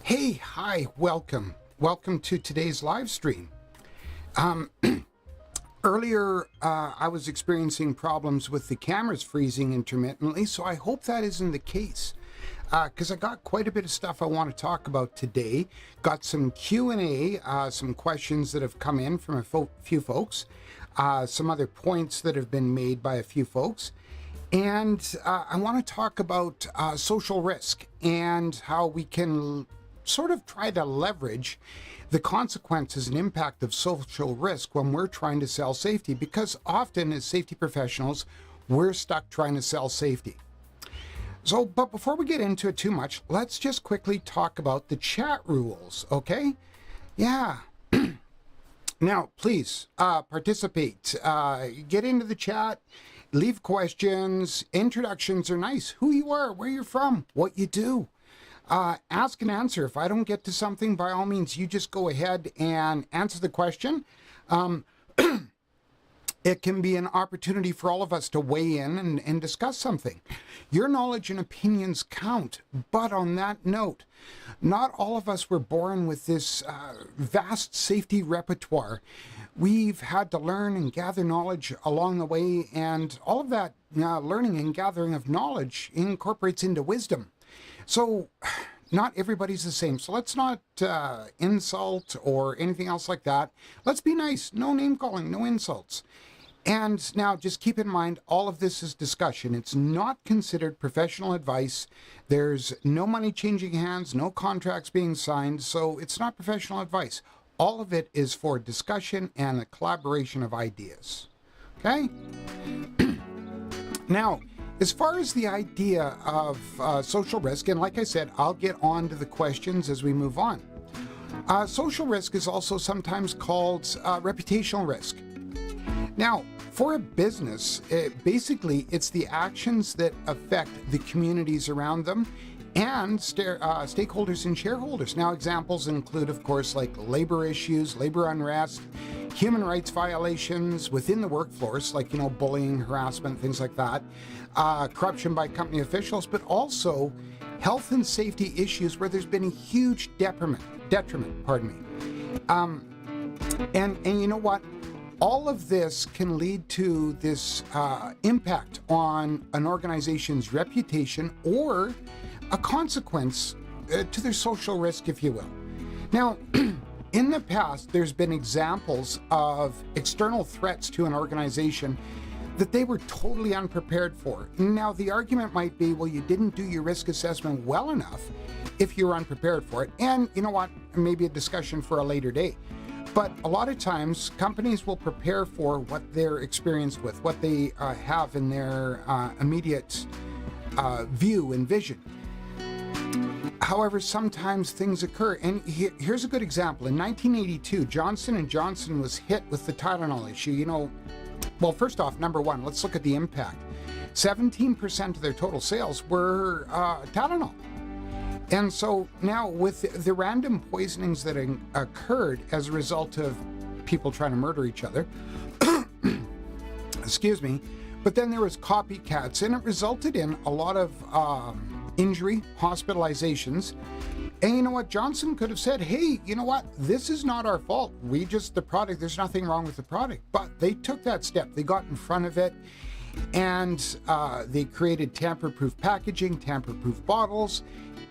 Hey, hi, welcome. Welcome to today's live stream. Earlier, I was experiencing problems with the cameras freezing intermittently, so I hope that isn't the case. Because I got quite a bit of stuff I want to talk about today. Got some Q&A, some questions that have come in from a few folks, some other points that have been made by a few folks. And I want to talk about social risk and how we can sort of try to leverage the consequences and impact of social risk when we're trying to sell safety, because often as safety professionals, we're stuck trying to sell safety. So, but before we get into it too much, let's just quickly talk about the chat rules, okay? Yeah. Now, please participate. Get into the chat, leave questions. Introductions are nice. Who you are, where you're from, what you do. Ask and answer. If I don't get to something, by all means, you just go ahead and answer the question. It can be an opportunity for all of us to weigh in and discuss something. Your knowledge and opinions count, but on that note, not all of us were born with this vast safety repertoire. We've had to learn and gather knowledge along the way, and all of that learning and gathering of knowledge incorporates into wisdom. So not everybody's the same. So let's not insult or anything else like that. Let's be nice. No name calling, no insults. And now just keep in mind, all of this is discussion. It's not considered professional advice. There's no money changing hands, no contracts being signed. So it's not professional advice. All of it is for discussion and a collaboration of ideas. Okay? Now, as far as the idea of social risk, and like I said, I'll get on to the questions as we move on. Social risk is also sometimes called reputational risk. Now, for a business, basically it's the actions that affect the communities around them and stakeholders and shareholders. Now, examples include, of course, like labor issues, labor unrest, human rights violations within the workforce, like, bullying, harassment, things like that, corruption by company officials, but also health and safety issues where there's been a huge detriment, and you know what? All of this can lead to this impact on an organization's reputation or a consequence to their social risk, if you will. Now, in the past, there's been examples of external threats to an organization that they were totally unprepared for. Now, the argument might be, well, you didn't do your risk assessment well enough if you're unprepared for it. And you know what? Maybe a discussion for a later day. But a lot of times, companies will prepare for what they're experienced with, what they have in their immediate view and vision. However, sometimes things occur, and here's a good example. In 1982, Johnson & Johnson was hit with the Tylenol issue. Well, first off, number one, let's look at the impact. 17% of their total sales were Tylenol. And so now with the random poisonings that occurred as a result of people trying to murder each other, excuse me, but then there was copycats, and it resulted in a lot of injury, hospitalizations. And you know what? Johnson could have said, hey, you know what? This is not our fault. The product, there's nothing wrong with the product. But they took that step. They got in front of it, and they created tamper-proof packaging, tamper-proof bottles,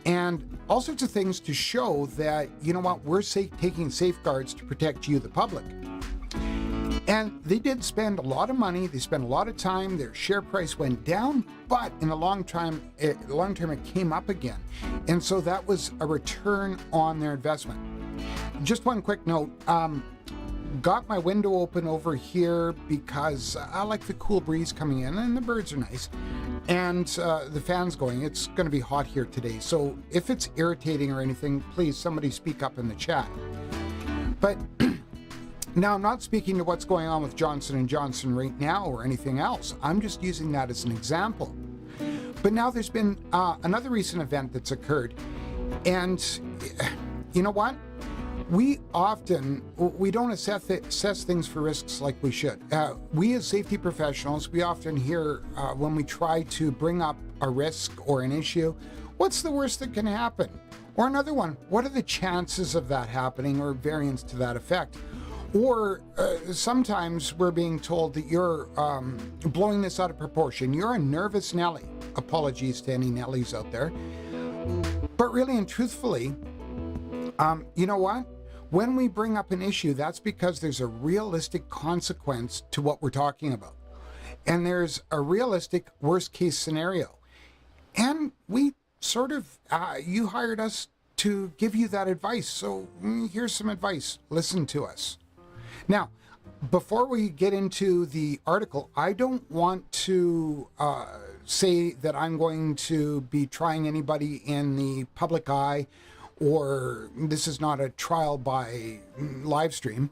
and all sorts of things to show that, you know what, we're taking safeguards to protect you, the public. And they did spend a lot of money. They spent a lot of time. Their share price went down, but in the long term, it came up again. And so that was a return on their investment. Just one quick note. Got my window open over here because I like the cool breeze coming in, and the birds are nice, and the fan's going. It's going to be hot here today, so if it's irritating or anything, please somebody speak up in the chat. But now, I'm not speaking to what's going on with Johnson & Johnson right now or anything else. I'm just using that as an example. But now there's been another recent event that's occurred, and you know what? We don't assess things for risks like we should. We as safety professionals, we often hear when we try to bring up a risk or an issue, what's the worst that can happen? Or another one, what are the chances of that happening, or variants to that effect? Or sometimes we're being told that you're blowing this out of proportion. You're a nervous Nelly. Apologies to any Nellies out there. But really and truthfully, you know what? When we bring up an issue, that's because there's a realistic consequence to what we're talking about. And there's a realistic worst case scenario. And we sort of, you hired us to give you that advice. So here's some advice. Listen to us. Now, before we get into the article, I don't want to say that I'm going to be trying anybody in the public eye, or this is not a trial by live stream.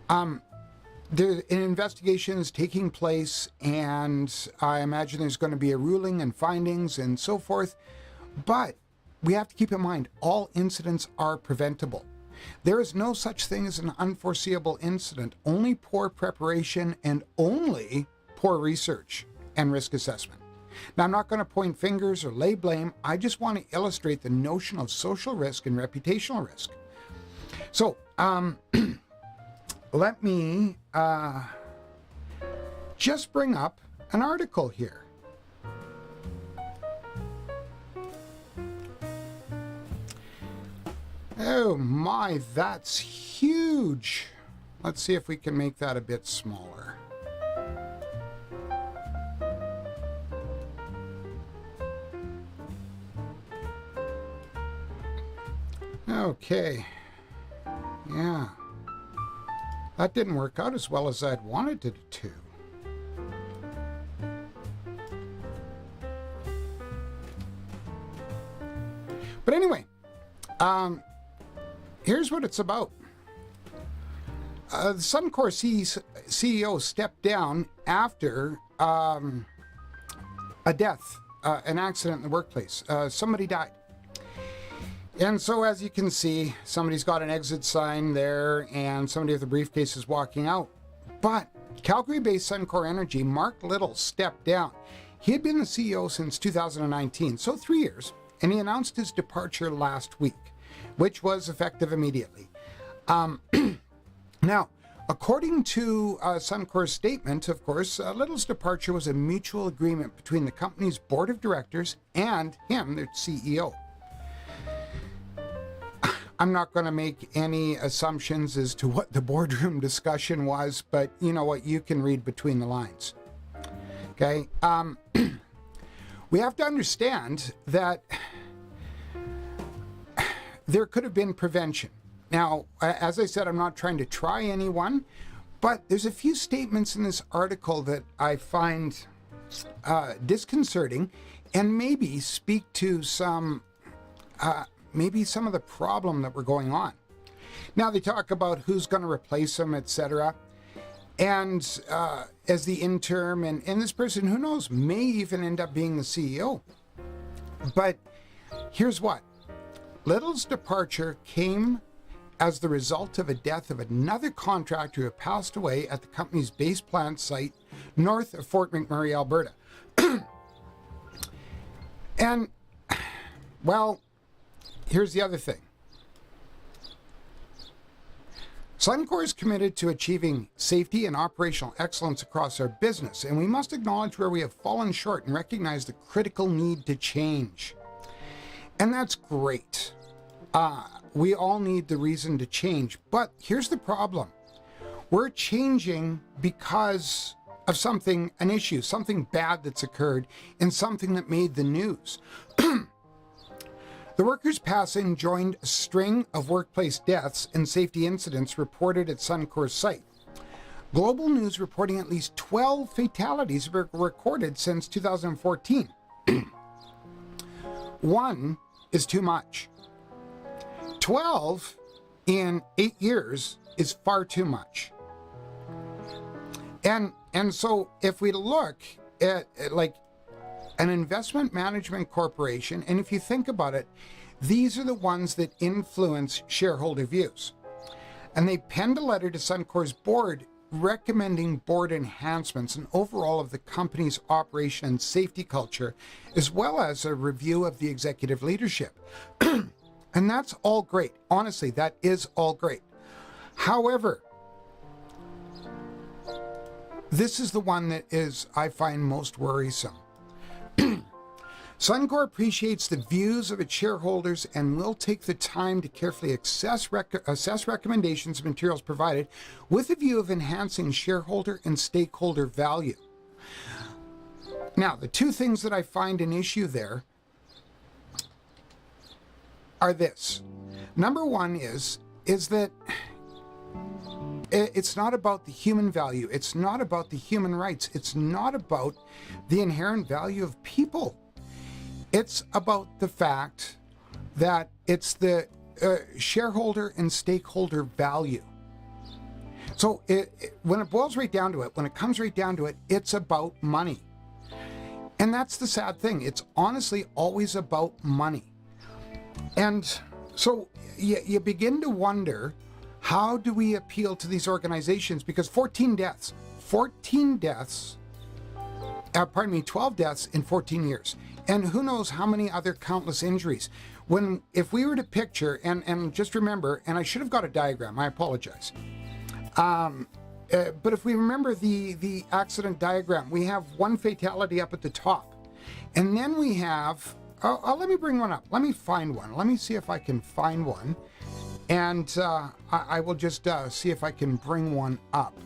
An investigation is taking place, and I imagine there's going to be a ruling and findings and so forth. But we have to keep in mind, all incidents are preventable. There is no such thing as an unforeseeable incident, only poor preparation and only poor research and risk assessment. Now, I'm not going to point fingers or lay blame. I just want to illustrate the notion of social risk and reputational risk. So, let me just bring up an article here. Oh my, that's huge. Let's see if we can make that a bit smaller. Okay. Yeah. That didn't work out as well as I'd wanted it to. But anyway, here's what it's about. The Suncor CEO stepped down after a death, an accident in the workplace. Somebody died. And so, as you can see, somebody's got an exit sign there, and somebody with a briefcase is walking out. But Calgary-based Suncor Energy, Mark Little, stepped down. He had been the CEO since 2019, so 3 years, and he announced his departure last week, which was effective immediately. Now, according to Suncor's statement, of course, Little's departure was a mutual agreement between the company's board of directors and him, their CEO. I'm not going to make any assumptions as to what the boardroom discussion was, but you know what? You can read between the lines. Okay? We have to understand that there could have been prevention. Now, as I said, I'm not trying to try anyone, but there's a few statements in this article that I find disconcerting and maybe speak to some of the problem that were going on. Now, they talk about who's going to replace him, etc. And as the interim, and this person, who knows, may even end up being the CEO. But here's what. Little's departure came as the result of a death of another contractor who passed away at the company's base plant site north of Fort McMurray, Alberta. And, well, here's the other thing. Suncor is committed to achieving safety and operational excellence across our business, and we must acknowledge where we have fallen short and recognize the critical need to change. And that's great. We all need the reason to change, but here's the problem. We're changing because of something, an issue, something bad that's occurred, and something that made the news. The workers' passing joined a string of workplace deaths and safety incidents reported at Suncor's site. Global News reporting at least 12 fatalities were recorded since 2014. One is too much. 12 in 8 years is far too much. And so if we look at like an investment management corporation, and if you think about it, these are the ones that influence shareholder views. And they penned a letter to Suncor's board recommending board enhancements and overall of the company's operation and safety culture, as well as a review of the executive leadership. And that's all great. Honestly, that is all great. However, this is the one that is, I find, most worrisome. Suncor appreciates the views of its shareholders and will take the time to carefully assess recommendations and materials provided with a view of enhancing shareholder and stakeholder value. Now, the two things that I find an issue there are this. Number one is that it's not about the human value. It's not about the human rights. It's not about the inherent value of people. It's about the fact that it's the shareholder and stakeholder value. So when it boils right down to it, when it comes right down to it, it's about money. And that's the sad thing. It's honestly always about money. And so you begin to wonder, how do we appeal to these organizations? Because 12 deaths in 14 years. And who knows how many other countless injuries. If we were to picture, and just remember, and I should have got a diagram, I apologize. But if we remember the accident diagram, we have one fatality up at the top. And then we have, let me bring one up. Let me find one. Let me see if I can find one. And I will just see if I can bring one up.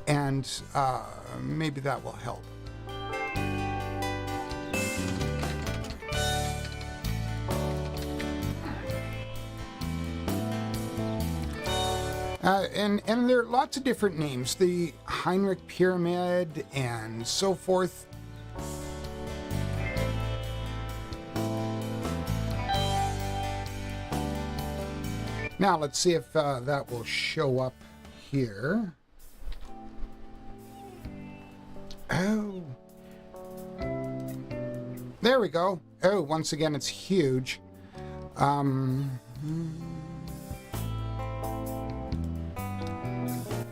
And maybe that will help. And there are lots of different names, the Hinder Pyramid and so forth. Now let's see if that will show up here. Oh, there we go. Oh, once again, it's huge.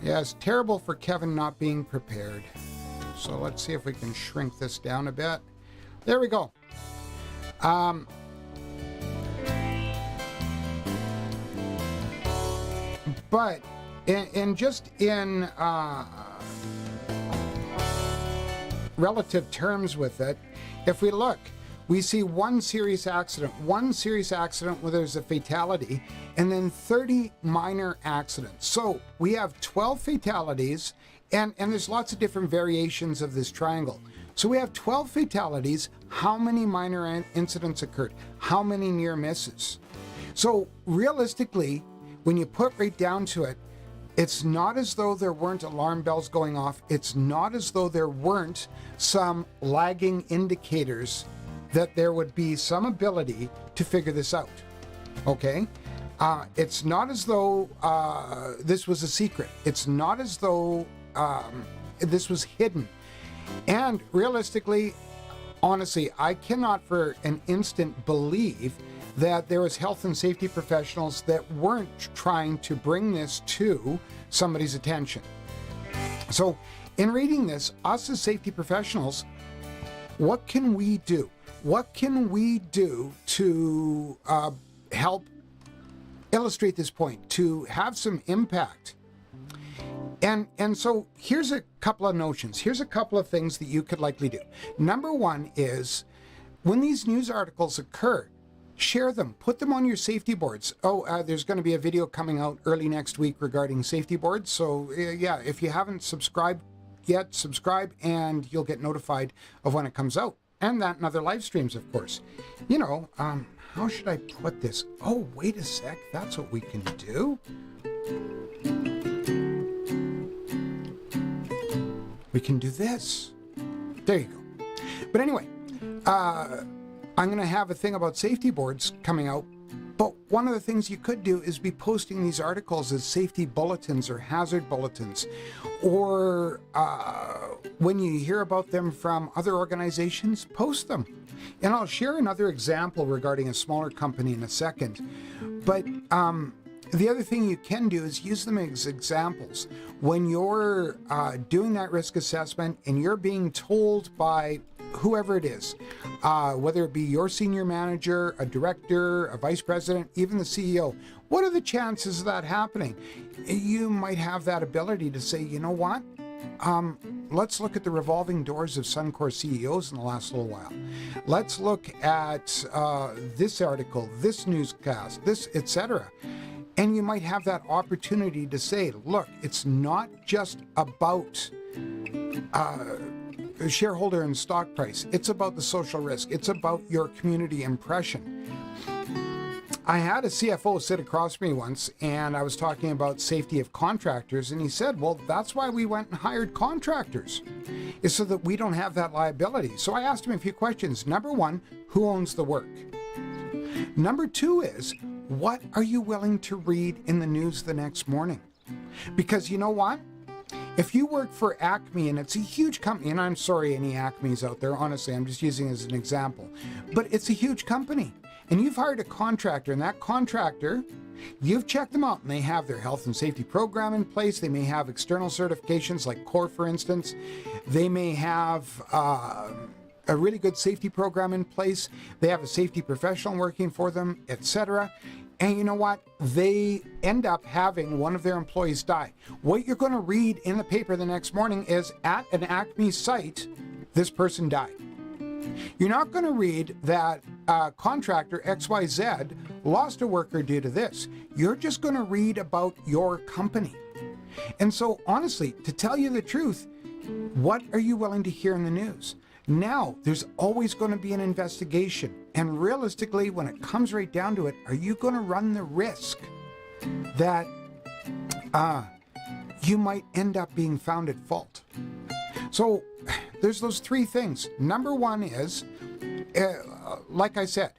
Yeah, it's terrible for Kevin not being prepared. So let's see if we can shrink this down a bit. There we go. But in relative terms with it, if we look, we see one serious accident where there's a fatality, and then 30 minor accidents. So we have 12 fatalities, and there's lots of different variations of this triangle. So we have 12 fatalities. How many minor incidents occurred? How many near misses? So realistically, when you put right down to it, it's not as though there weren't alarm bells going off. It's not as though there weren't some lagging indicators that there would be some ability to figure this out, okay? It's not as though this was a secret. It's not as though this was hidden. And realistically, honestly, I cannot for an instant believe that there was health and safety professionals that weren't trying to bring this to somebody's attention. So in reading this, us as safety professionals, what can we do? What can we do to help illustrate this point, to have some impact? And so here's a couple of notions. Here's a couple of things that you could likely do. Number one is, when these news articles occur, share them, put them on your safety boards. There's going to be a video coming out early next week regarding safety boards. So yeah, if you haven't subscribed yet, subscribe and you'll get notified of when it comes out. And that and other live streams, of course. You know, how should I put this? Oh, wait a sec. That's what we can do. We can do this. There you go. But anyway, I'm going to have a thing about safety boards coming out. But one of the things you could do is be posting these articles as safety bulletins or hazard bulletins. Or when you hear about them from other organizations, post them. And I'll share another example regarding a smaller company in a second. But the other thing you can do is use them as examples. When you're doing that risk assessment and you're being told by whoever it is, whether it be your senior manager, a director, a vice president, even the CEO. What are the chances of that happening? You might have that ability to say, you know what? Let's look at the revolving doors of Suncor CEOs in the last little while. Let's look at this article, this newscast, this, etc. And you might have that opportunity to say, look, it's not just about shareholder and stock price. It's about the social risk. It's about your community impression. I had a CFO sit across from me once, and I was talking about safety of contractors, and he said, well, that's why we went and hired contractors, is so that we don't have that liability. So I asked him a few questions. Number one, who owns the work? Number two is, what are you willing to read in the news the next morning? Because you know what? If you work for Acme, and it's a huge company, and I'm sorry any Acmes out there, honestly, I'm just using it as an example, but it's a huge company, and you've hired a contractor, and that contractor, you've checked them out, and they have their health and safety program in place. They may have external certifications like CORE, for instance. They may have a really good safety program in place. They have a safety professional working for them, etc. And you know what? They end up having one of their employees die. What you're going to read in the paper the next morning is, at an Acme site, this person died. You're not going to read that contractor XYZ lost a worker due to this. You're just going to read about your company. And so, honestly, to tell you the truth, what are you willing to hear in the news? Now, there's always going to be an investigation. And realistically, when it comes right down to it, are you going to run the risk that you might end up being found at fault? So there's those three things. Number one is, like I said,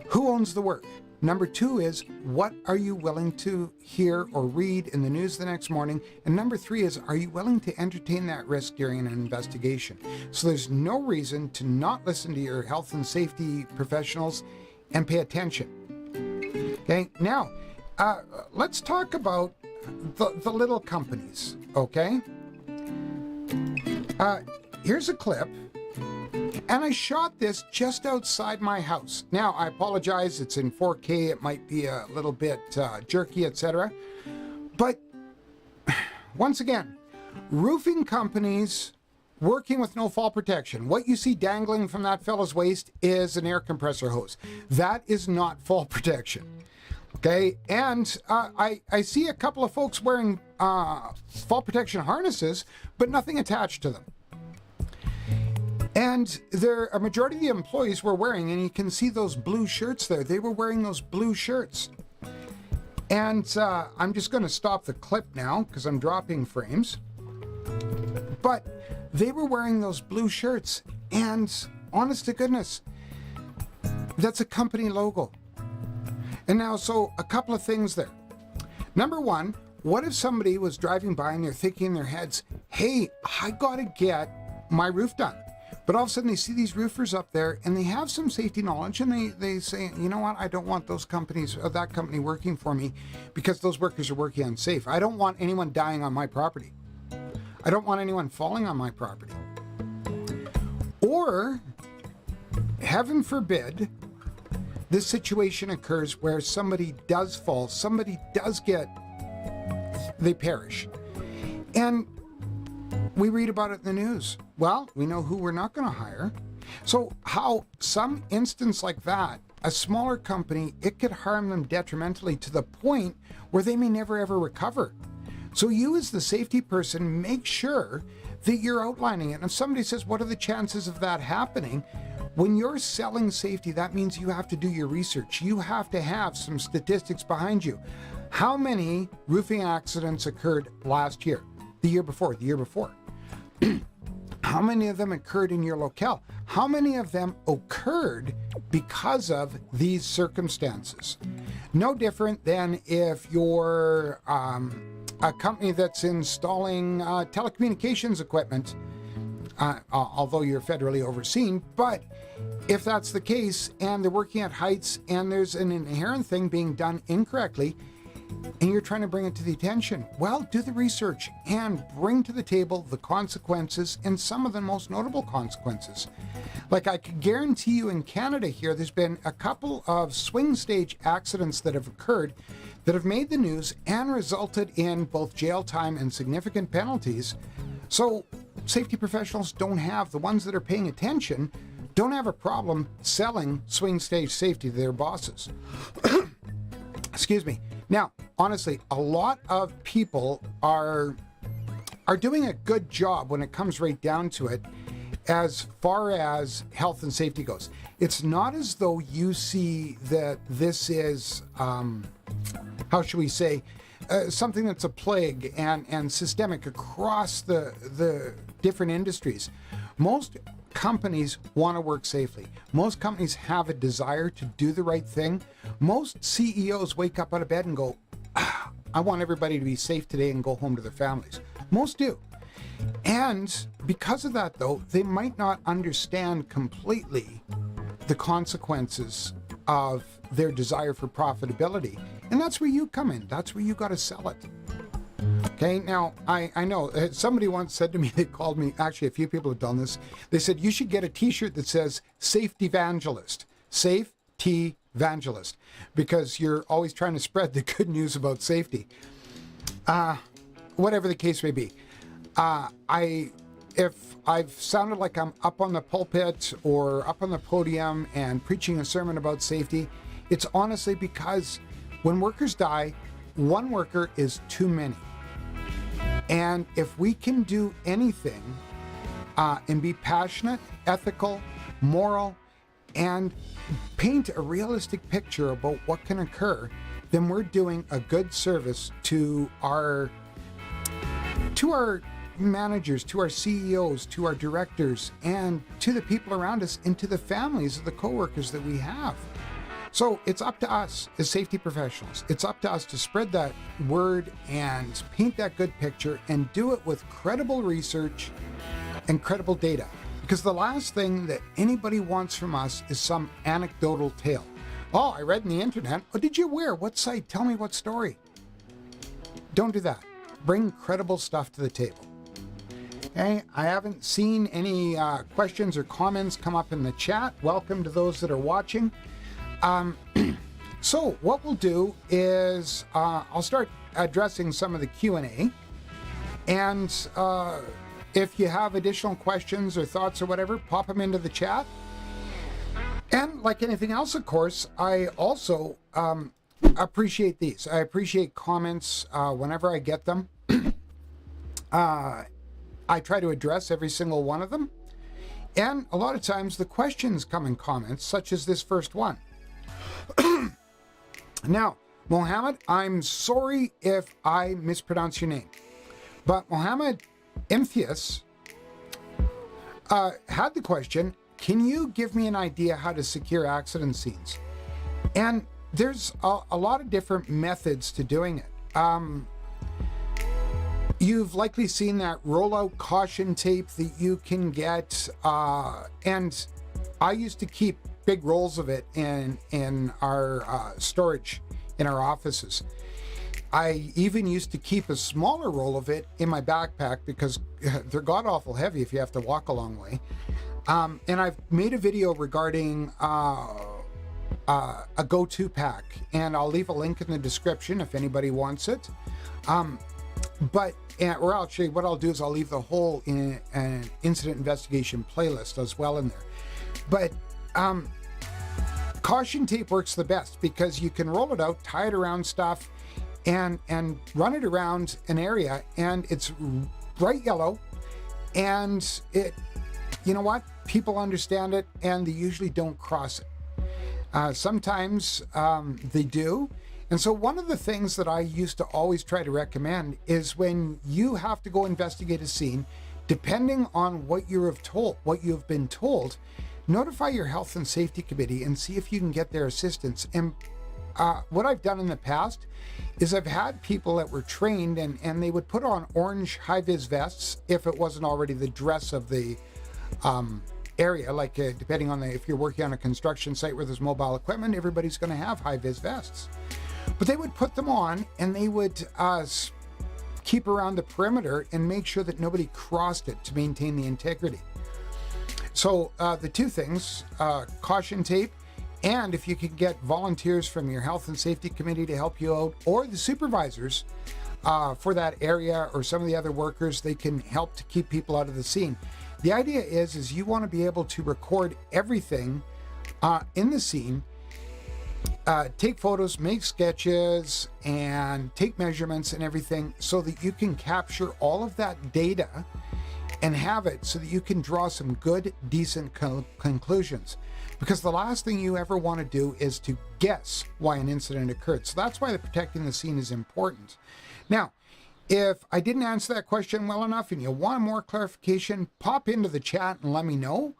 who owns the work? Number two is, what are you willing to hear or read in the news the next morning? And number three is, are you willing to entertain that risk during an investigation? So there's no reason to not listen to your health and safety professionals and pay attention. Okay, now let's talk about the little companies, okay? Here's a clip. And I shot this just outside my house. Now, I apologize, it's in 4K, it might be a little bit jerky, etc. But once again, roofing companies working with no fall protection. What you see dangling from that fellow's waist is an air compressor hose. That is not fall protection. Okay, and I see a couple of folks wearing fall protection harnesses, but nothing attached to them. And a majority of the employees were wearing, and you can see those blue shirts there, they were wearing those blue shirts. And I'm just going to stop the clip now because I'm dropping frames. But they were wearing those blue shirts, and honest to goodness, that's a company logo. And now, so a couple of things there. Number one, what if somebody was driving by and they're thinking in their heads, hey, I got to get my roof done. But all of a sudden they see these roofers up there and they have some safety knowledge, and they say, you know what, I don't want those companies or that company working for me because those workers are working unsafe. I don't want anyone dying on my property. I don't want anyone falling on my property. Or, heaven forbid, this situation occurs where somebody does fall, somebody does they perish. And we read about it in the news. Well, we know who we're not going to hire. So how some instance like that, a smaller company, it could harm them detrimentally to the point where they may never ever recover. So you as the safety person, make sure that you're outlining it. And if somebody says, what are the chances of that happening? When you're selling safety, that means you have to do your research. You have to have some statistics behind you. How many roofing accidents occurred last year, the year before, the year before? How many of them occurred in your locale? How many of them occurred because of these circumstances? No different than if you're a company that's installing telecommunications equipment, although you're federally overseen, but if that's the case and they're working at heights and there's an inherent thing being done incorrectly, and you're trying to bring it to the attention. Well, do the research and bring to the table the consequences, and some of the most notable consequences. Like, I could guarantee you in Canada here, there's been a couple of swing stage accidents that have occurred that have made the news and resulted in both jail time and significant penalties. So safety professionals don't have, the ones that are paying attention, don't have a problem selling swing stage safety to their bosses. Excuse me. Now, honestly, a lot of people are doing a good job when it comes right down to it as far as health and safety goes. It's not as though you see that this is, how should we say, something that's a plague and systemic across the different industries. Most companies want to work safely. Most companies have a desire to do the right thing. Most CEOs wake up out of bed and go, I want everybody to be safe today and go home to their families. Most do. And because of that, though, they might not understand completely the consequences of their desire for profitability. And that's where you come in. That's where you got to sell it. Okay, now, I know somebody once said to me, they called me, actually a few people have done this. They said, you should get a t-shirt that says Safety Evangelist, Safety Evangelist, because you're always trying to spread the good news about safety. Whatever the case may be. If I've sounded like I'm up on the pulpit or up on the podium and preaching a sermon about safety, it's honestly because when workers die, one worker is too many. And if we can do anything and be passionate, ethical, moral, and paint a realistic picture about what can occur, then we're doing a good service to our managers, to our CEOs, to our directors, and to the people around us, and to the families of the coworkers that we have. So it's up to us as safety professionals. It's up to us to spread that word and paint that good picture and do it with credible research and credible data. Because the last thing that anybody wants from us is some anecdotal tale. Oh, I read in the internet. Oh, did you where? What site? Tell me what story. Don't do that. Bring credible stuff to the table. Okay, I haven't seen any questions or comments come up in the chat. Welcome to those that are watching. So what we'll do is I'll start addressing some of the Q&A, and if you have additional questions or thoughts or whatever, pop them into the chat. And like anything else, of course, I also appreciate these. I appreciate comments whenever I get them. I try to address every single one of them. And a lot of times the questions come in comments, such as this first one. Now, Mohammed, I'm sorry if I mispronounce your name, but Mohammed Imthias had the question, can you give me an idea how to secure accident scenes? And there's a lot of different methods to doing it. You've likely seen that rollout caution tape that you can get, and I used to keep big rolls of it in our storage in our offices. I even used to keep a smaller roll of it in my backpack because they're god-awful heavy if you have to walk a long way. And I've made a video regarding a go-to pack, and I'll leave a link in the description if anybody wants it. Or actually what I'll do is I'll leave the whole incident investigation playlist as well in there. But caution tape works the best because you can roll it out, tie it around stuff, and run it around an area, and it's bright yellow, and it, you know what, people understand it, and they usually don't cross it. Sometimes they do. And so one of the things that I used to always try to recommend is when you have to go investigate a scene, depending on what you have been told, notify your health and safety committee and see if you can get their assistance. And what I've done in the past is I've had people that were trained and they would put on orange high-vis vests if it wasn't already the dress of the area, like depending on if you're working on a construction site where there's mobile equipment, everybody's going to have high-vis vests. But they would put them on, and they would keep around the perimeter and make sure that nobody crossed it to maintain the integrity. So the two things, caution tape, and if you can get volunteers from your health and safety committee to help you out, or the supervisors for that area, or some of the other workers, they can help to keep people out of the scene. The idea is you want to be able to record everything in the scene, take photos, make sketches, and take measurements and everything, so that you can capture all of that data and have it so that you can draw some good, decent conclusions. Because the last thing you ever want to do is to guess why an incident occurred. So that's why the protecting the scene is important. Now, if I didn't answer that question well enough and you want more clarification, pop into the chat and let me know.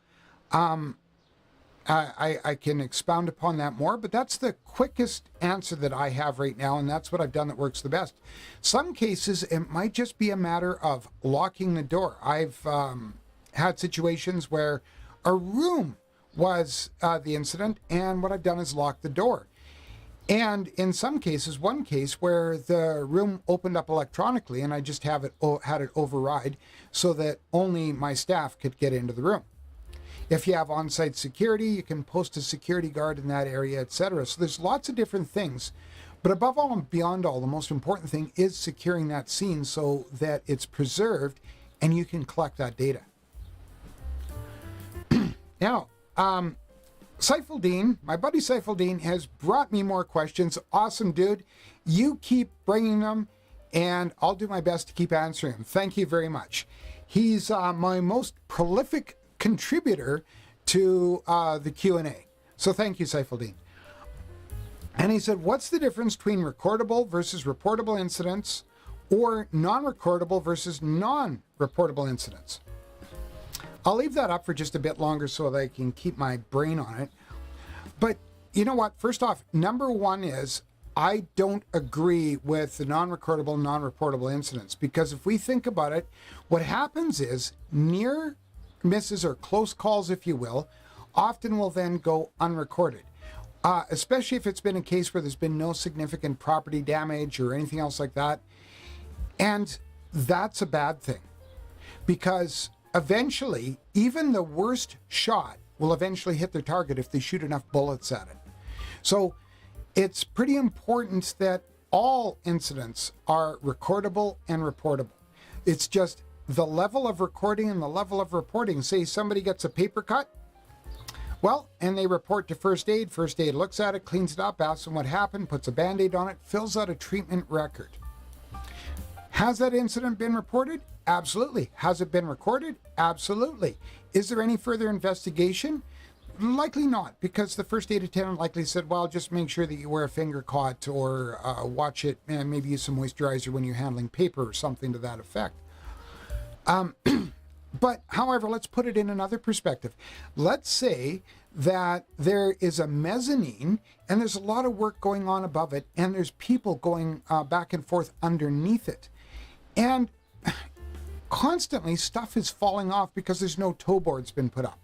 I can expound upon that more, but that's the quickest answer that I have right now, and that's what I've done that works the best. Some cases, it might just be a matter of locking the door. I've had situations where a room was the incident, and what I've done is lock the door. And in some cases, one case where the room opened up electronically, and I just had it override so that only my staff could get into the room. If you have on-site security, you can post a security guard in that area, etc. So there's lots of different things. But above all and beyond all, the most important thing is securing that scene so that it's preserved and you can collect that data. Now, Saifuldin, my buddy Saifuldin, has brought me more questions. Awesome, dude. You keep bringing them, and I'll do my best to keep answering them. Thank you very much. He's my most prolific contributor to the Q&A. So thank you, Saifuldin. And he said, what's the difference between recordable versus reportable incidents, or non-recordable versus non-reportable incidents? I'll leave that up for just a bit longer so that I can keep my brain on it. But you know what? First off, number one is I don't agree with the non-recordable, non-reportable incidents, because if we think about it, what happens is near misses or close calls, if you will, often will then go unrecorded. Especially if it's been a case where there's been no significant property damage or anything else like that. And that's a bad thing, because eventually, even the worst shot will eventually hit their target if they shoot enough bullets at it. So it's pretty important that all incidents are recordable and reportable. It's just the level of recording and the level of reporting. Say somebody gets a paper cut, well, and they report to first aid. First aid looks at it, cleans it up, asks them what happened, puts a Band-Aid on it, fills out a treatment record. Has that incident been reported? Absolutely. Has it been recorded? Absolutely. Is there any further investigation? Likely not, because the first aid attendant likely said, well, just make sure that you wear a finger cot, or watch it, and maybe use some moisturizer when you're handling paper or something to that effect. But however, let's put it in another perspective. Let's say that there is a mezzanine and there's a lot of work going on above it, and there's people going back and forth underneath it. And constantly stuff is falling off because there's no toe boards been put up.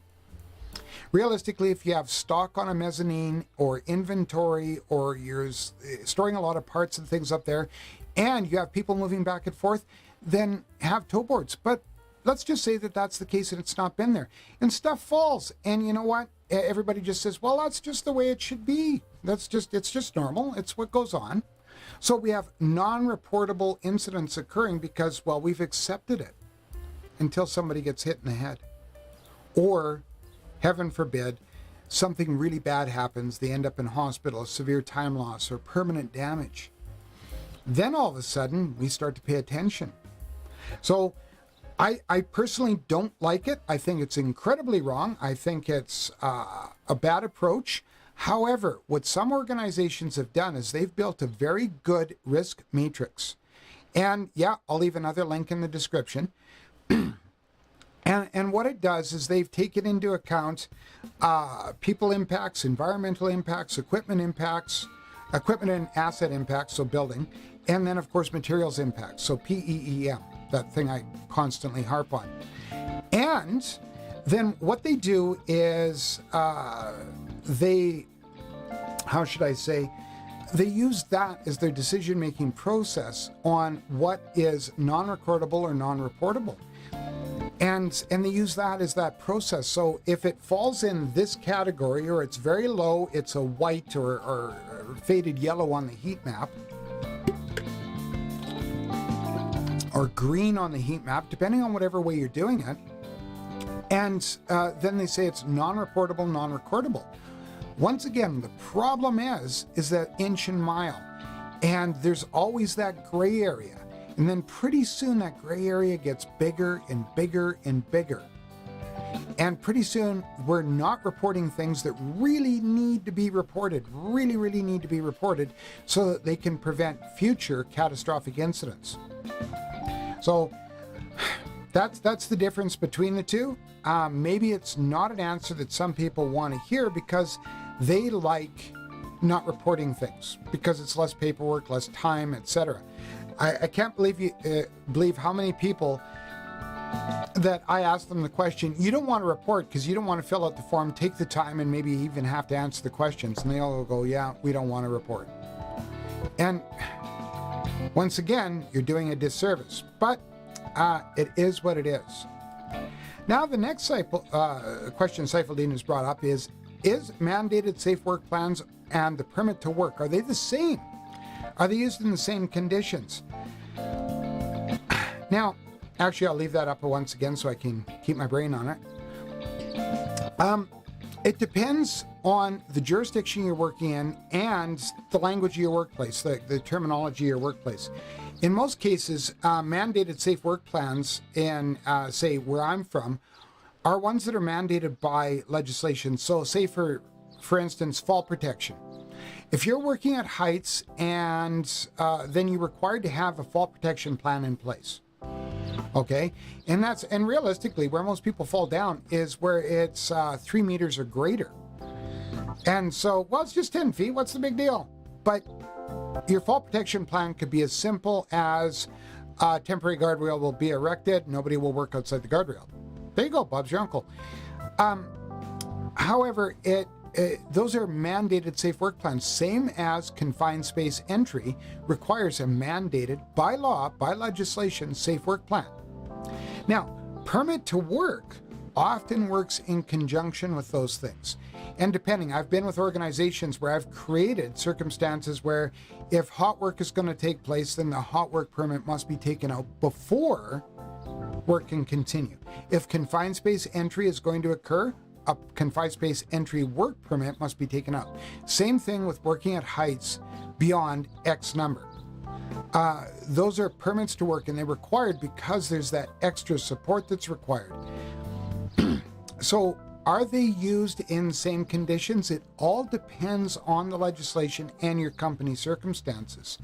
Realistically, if you have stock on a mezzanine or inventory, or you're storing a lot of parts and things up there, and you have people moving back and forth, then have toe boards. But let's just say that that's the case and it's not been there. And stuff falls. And you know what? Everybody just says, well, that's just the way it should be. It's just normal. It's what goes on. So we have non-reportable incidents occurring because, well, we've accepted it until somebody gets hit in the head. Or, heaven forbid, something really bad happens. They end up in hospital, severe time loss or permanent damage. Then all of a sudden, we start to pay attention. So I personally don't like it. I think it's incredibly wrong. I think it's a bad approach. However, what some organizations have done is they've built a very good risk matrix. And yeah, I'll leave another link in the description. And what it does is they've taken into account people impacts, environmental impacts, equipment and asset impacts, so building, and then of course materials impacts, so PEEM, that thing I constantly harp on. And then what they do is they use that as their decision-making process on what is non-recordable or non-reportable. And they use that as that process. So if it falls in this category, or it's very low, it's a white or faded yellow on the heat map, or green on the heat map, depending on whatever way you're doing it. And then they say it's non-reportable, non-recordable. Once again, the problem is that inch and mile. And there's always that gray area. And then pretty soon that gray area gets bigger and bigger and bigger. And pretty soon we're not reporting things that really need to be reported, really need to be reported, so that they can prevent future catastrophic incidents. So that's the difference between the two. Maybe it's not an answer that some people want to hear because they like not reporting things, because it's less paperwork, less time, etc. I can't believe how many people that I ask them the question, you don't want to report because you don't want to fill out the form, take the time, and maybe even have to answer the questions. And they all go, yeah, we don't want to report. And once again, you're doing a disservice. But it is what it is. Now, the next question Seifeldien has brought up is mandated safe work plans and the permit to work, are they the same? Are they used in the same conditions? Now, actually, I'll leave that up once again so I can keep my brain on it. It depends on the jurisdiction you're working in and the language of your workplace, the terminology of your workplace. In most cases, mandated safe work plans in, say, where I'm from, are ones that are mandated by legislation. So say, for instance, fall protection. If you're working at heights and then you're required to have a fall protection plan in place. Okay, and realistically, where most people fall down is where it's 3 meters or greater. And so, well, it's just 10 feet. What's the big deal? But your fall protection plan could be as simple as a temporary guardrail will be erected. Nobody will work outside the guardrail. There you go, Bob's your uncle. However, those are mandated safe work plans, same as confined space entry requires a mandated, by law, by legislation, safe work plan. Now, permit to work often works in conjunction with those things. And depending, I've been with organizations where I've created circumstances where if hot work is going to take place, then the hot work permit must be taken out before work can continue. If confined space entry is going to occur, a confined space entry work permit must be taken out. Same thing with working at heights beyond X number. Those are permits to work, and they're required because there's that extra support that's required. So are they used in the same conditions? It all depends on the legislation and your company circumstances.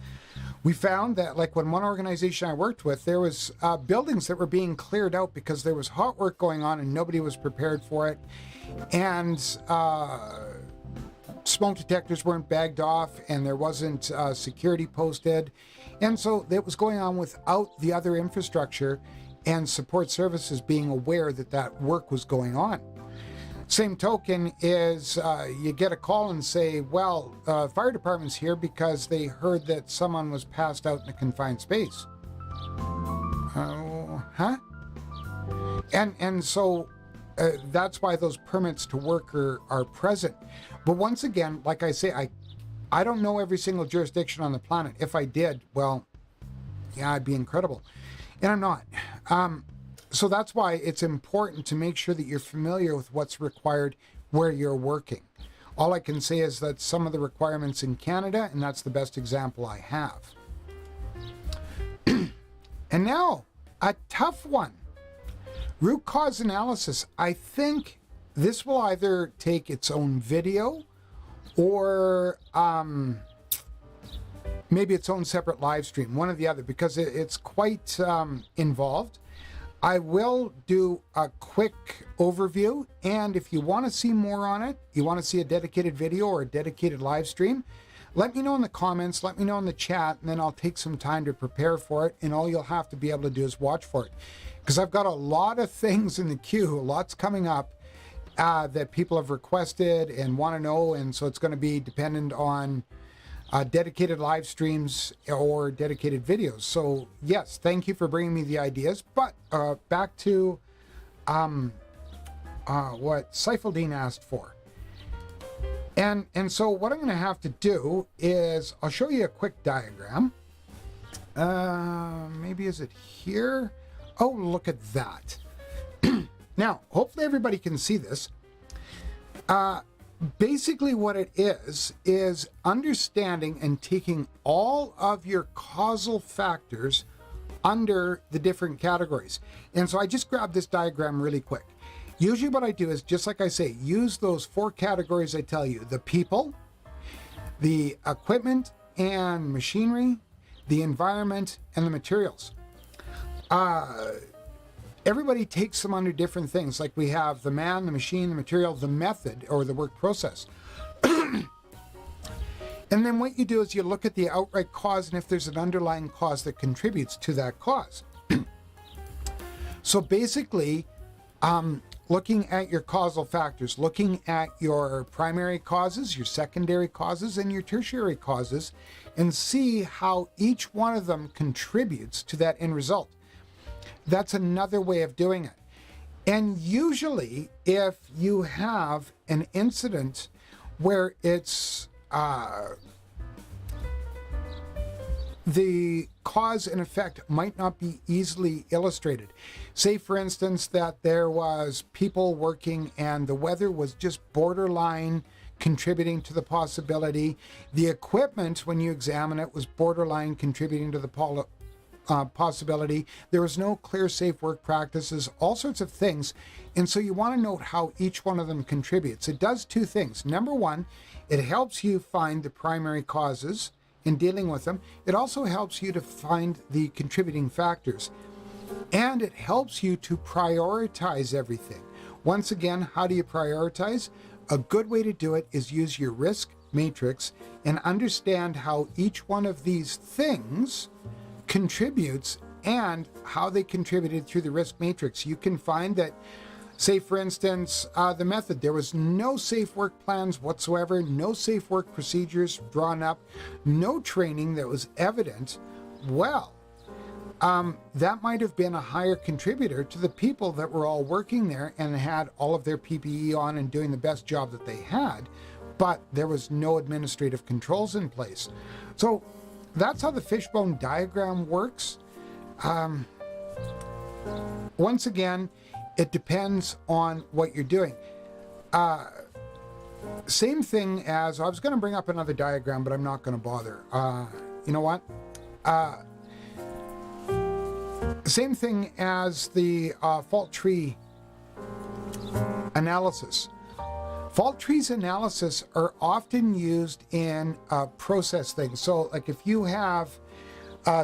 We found that, like when one organization I worked with, there was buildings that were being cleared out because there was hot work going on and nobody was prepared for it. And smoke detectors weren't bagged off and there wasn't security posted. And so it was going on without the other infrastructure and support services being aware that that work was going on. Same token is you get a call and say, well, fire department's here because they heard that someone was passed out in a confined space. Huh? And so that's why those permits to work are present. But once again, like I say, I don't know every single jurisdiction on the planet. If I did, well, yeah, I'd be incredible. And I'm not. So that's why it's important to make sure that you're familiar with what's required where you're working. All I can say is that some of the requirements in Canada, and that's the best example I have. And now, a tough one. Root cause analysis. I think this will either take its own video or maybe its own separate live stream, one or the other, because it's quite involved. I will do a quick overview, and if you want to see more on it, you want to see a dedicated video or a dedicated live stream, let me know in the comments, let me know in the chat, and then I'll take some time to prepare for it, and all you'll have to be able to do is watch for it. Because I've got a lot of things in the queue, lots coming up that people have requested and want to know, and so it's going to be dependent on dedicated live streams or dedicated videos. So yes, thank you for bringing me the ideas. But back to what Seifeldine asked for. And so what I'm going to have to do is I'll show you a quick diagram. Maybe is it here? Oh, look at that. Now, hopefully everybody can see this. Basically what it is understanding and taking all of your causal factors under the different categories. And so I just grabbed this diagram really quick. Usually what I do is, just like I say, use those 4 categories I tell you: the people, the equipment and machinery, the environment, and the materials. Everybody takes them under different things. Like we have the man, the machine, the material, the method, or the work process. And then what you do is you look at the outright cause, and if there's an underlying cause that contributes to that cause. So basically, looking at your causal factors, looking at your primary causes, your secondary causes, and your tertiary causes, and see how each one of them contributes to that end result. That's another way of doing it. And usually, if you have an incident where it's the cause and effect might not be easily illustrated. Say, for instance, that there was people working and the weather was just borderline contributing to the possibility. The equipment, when you examine it, was borderline contributing to the possibility. There was no clear safe work practices, all sorts of things. And so you want to note how each one of them contributes. It does 2 things. Number 1, it helps you find the primary causes in dealing with them. It also helps you to find the contributing factors. And it helps you to prioritize everything. Once again, how do you prioritize? A good way to do it is use your risk matrix and understand how each one of these things contributes and how they contributed through the risk matrix. You can find that, say for instance, the method, there was no safe work plans whatsoever, no safe work procedures drawn up, no training that was evident. Well, that might have been a higher contributor to the people that were all working there and had all of their PPE on and doing the best job that they had, but there was no administrative controls in place. So that's how the fishbone diagram works. Once again, it depends on what you're doing. Same thing as, I was going to bring up another diagram, but I'm not going to bother. You know what? Same thing as the fault tree analysis. Fault trees analysis are often used in process things. So like if you have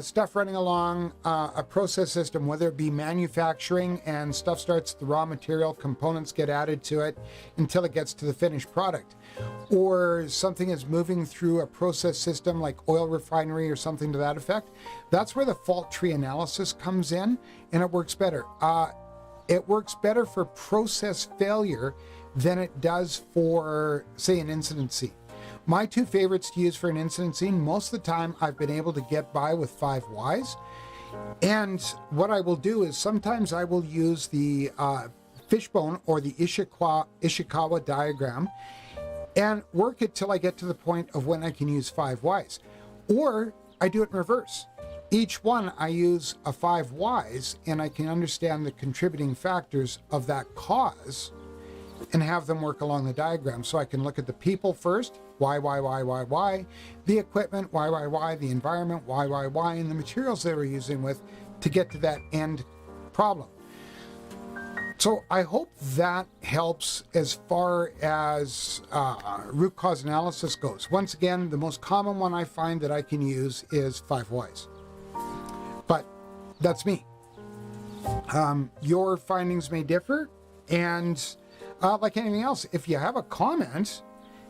stuff running along a process system, whether it be manufacturing and stuff starts, the raw material components get added to it until it gets to the finished product, or something is moving through a process system like oil refinery or something to that effect, that's where the fault tree analysis comes in, and it works better. It works better for process failure than it does for, say, an incident scene. My 2 favorites to use for an incident scene, most of the time I've been able to get by with 5 whys. And what I will do is sometimes I will use the fishbone or the Ishikawa diagram and work it till I get to the point of when I can use 5 whys. Or I do it in reverse. Each one I use a 5 whys and I can understand the contributing factors of that cause and have them work along the diagram. So I can look at the people first, why, the equipment, why, the environment, why, and the materials they were using with to get to that end problem. So I hope that helps as far as root cause analysis goes. Once again, the most common one I find that I can use is 5 whys. But that's me. Your findings may differ, and like anything else, if you have a comment,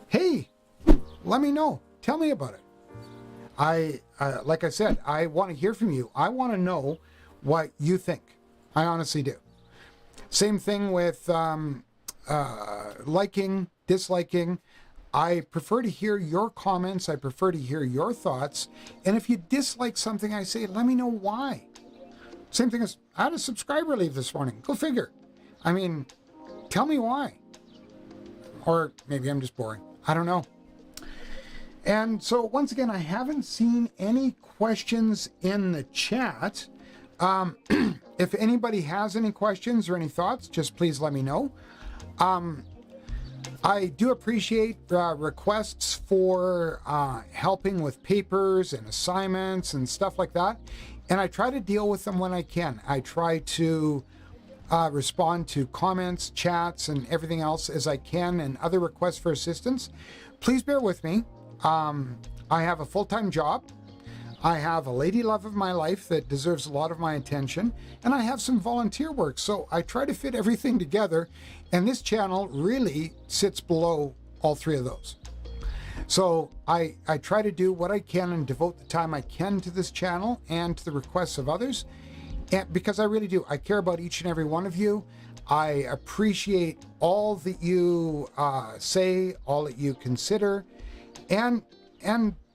hey, let me know. Tell me about it. Like I said, I want to hear from you. I want to know what you think. I honestly do. Same thing with liking, disliking. I prefer to hear your comments. I prefer to hear your thoughts. And if you dislike something I say, let me know why. Same thing as I had a subscriber leave this morning. Go figure. I mean, tell me why. Or maybe I'm just boring. I don't know. And so once again, I haven't seen any questions in the chat. If anybody has any questions or any thoughts, just please let me know. I do appreciate requests for helping with papers and assignments and stuff like that. And I try to deal with them when I can. I try to respond to comments, chats, and everything else as I can, and other requests for assistance. Please bear with me. I have a full-time job. I have a lady love of my life that deserves a lot of my attention, and I have some volunteer work. So I try to fit everything together, and this channel really sits below all three of those. So I try to do what I can and devote the time I can to this channel and to the requests of others, and because I really do. I care about each and every one of you. I appreciate all that you say, all that you consider, and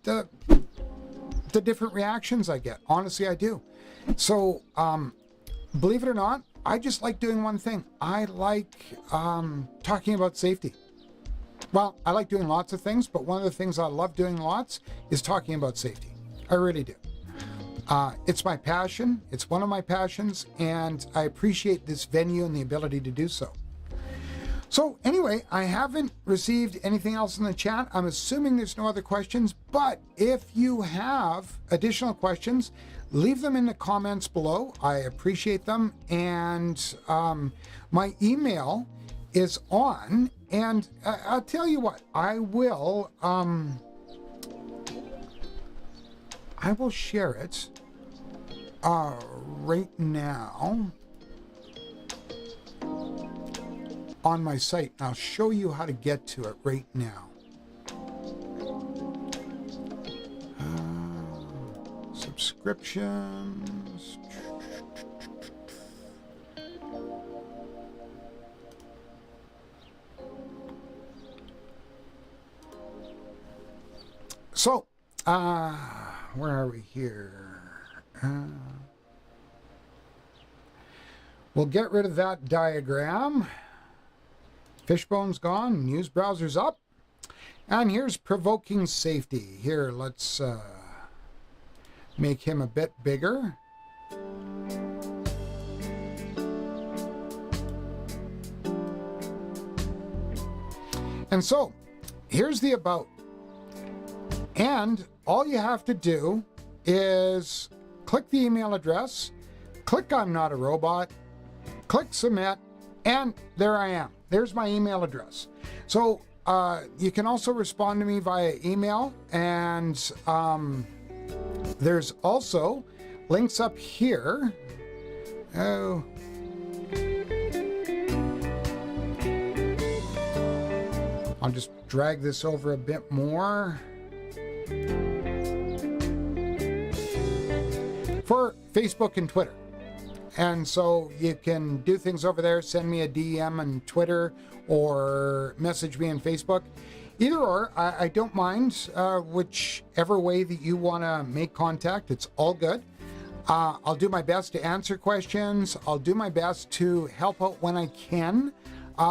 the different reactions I get. Honestly, I do. So believe it or not, I just like doing one thing. I like talking about safety. Well, I like doing lots of things, but one of the things I love doing lots is talking about safety. I really do. It's my passion. It's one of my passions, and I appreciate this venue and the ability to do so. So anyway, I haven't received anything else in the chat. I'm assuming there's no other questions, but if you have additional questions, leave them in the comments below. I appreciate them. And my email is on, and I'll tell you what, I will share it right now on my site. I'll show you how to get to it right now. Subscriptions. So, where are we here? We'll get rid of that diagram. Fishbone's gone, news browser's up. And here's Provoking Safety. Here, let's make him a bit bigger. And so, here's the about. And all you have to do is click the email address, click I'm Not a Robot, click submit, and there I am. There's my email address. So you can also respond to me via email, and there's also links up here. Oh. I'll just drag this over a bit more. For Facebook and Twitter. And so you can do things over there, send me a DM on Twitter or message me on Facebook. Either or, I don't mind whichever way that you want to make contact. It's all good. I'll do my best to answer questions. I'll do my best to help out when I can,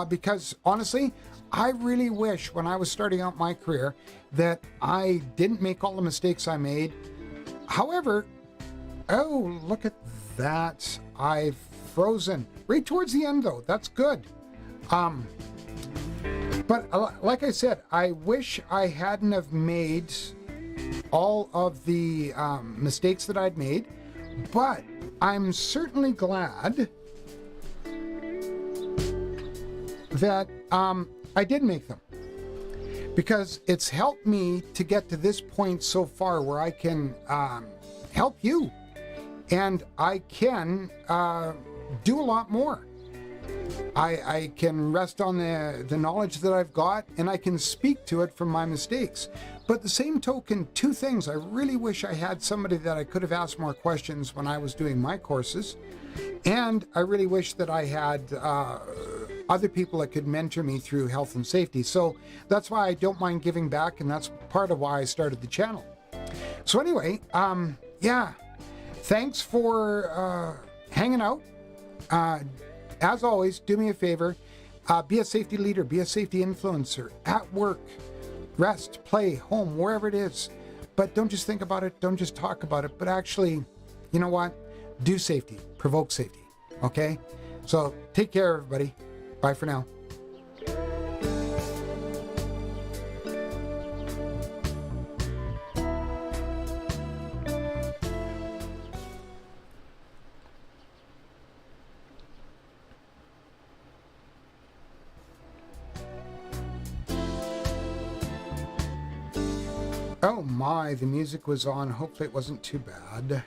because honestly, I really wish when I was starting out my career that I didn't make all the mistakes I made. However, oh, look at that. I've frozen. Right towards the end, though. That's good. But like I said, I wish I hadn't have made all of the mistakes that I'd made. But I'm certainly glad that I did make them. Because it's helped me to get to this point so far where I can help you. And I can do a lot more. I can rest on the knowledge that I've got, and I can speak to it from my mistakes. But the same token, two things. I really wish I had somebody that I could have asked more questions when I was doing my courses. And I really wish that I had other people that could mentor me through health and safety. So that's why I don't mind giving back, and that's part of why I started the channel. So anyway, yeah, thanks for hanging out. As always, do me a favor, be a safety leader, be a safety influencer at work, rest, play, home, wherever it is. But don't just think about it, don't just talk about it, but actually, you know what? Do safety, provoke safety, okay? So take care, everybody. Bye for now. Oh my, the music was on. Hopefully it wasn't too bad.